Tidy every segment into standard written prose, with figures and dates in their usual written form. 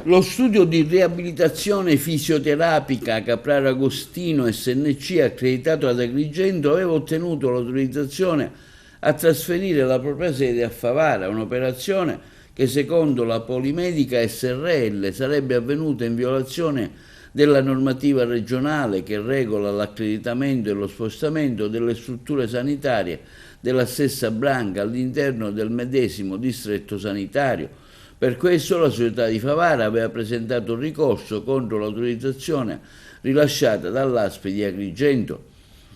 Lo studio di riabilitazione fisioterapica Caprara Agostino SNC, accreditato ad Agrigento, aveva ottenuto l'autorizzazione a trasferire la propria sede a Favara, un'operazione che secondo la Polimedica SRL sarebbe avvenuta in violazione della normativa regionale che regola l'accreditamento e lo spostamento delle strutture sanitarie della stessa branca all'interno del medesimo distretto sanitario. Per questo la società di Favara aveva presentato un ricorso contro l'autorizzazione rilasciata dall'ASP di Agrigento.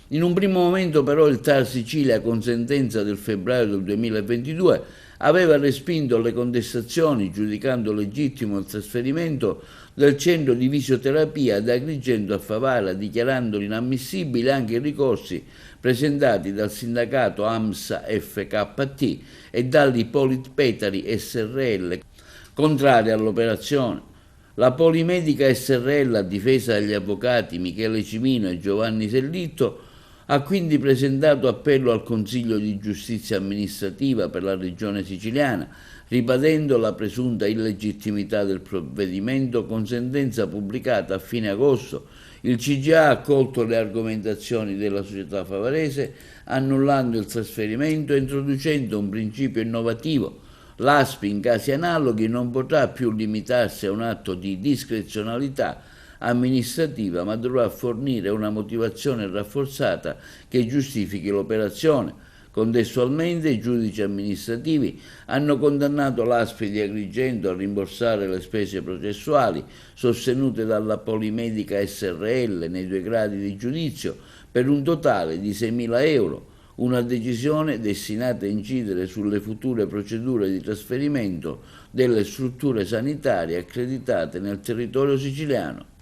In un primo momento però il TAR Sicilia, con sentenza del febbraio del 2022, aveva respinto le contestazioni, giudicando legittimo il trasferimento del centro di fisioterapia da Agrigento a Favara, dichiarando inammissibili anche i ricorsi presentati dal sindacato AMSA FKT e dall'Ippolit Petari SRL, contrari all'operazione. La Polimedica SRL, a difesa degli avvocati Michele Cimino e Giovanni Sellitto, ha quindi presentato appello al Consiglio di Giustizia Amministrativa per la Regione Siciliana, ribadendo la presunta illegittimità del provvedimento con sentenza pubblicata a fine agosto. Il CGA ha accolto le argomentazioni della società favarese, annullando il trasferimento e introducendo un principio innovativo. L'ASP in casi analoghi non potrà più limitarsi a un atto di discrezionalità amministrativa, ma dovrà fornire una motivazione rafforzata che giustifichi l'operazione. Contestualmente i giudici amministrativi hanno condannato l'ASP di Agrigento a rimborsare le spese processuali sostenute dalla Polimedica SRL nei 2 gradi di giudizio per un totale di 6.000 euro, una decisione destinata a incidere sulle future procedure di trasferimento delle strutture sanitarie accreditate nel territorio siciliano.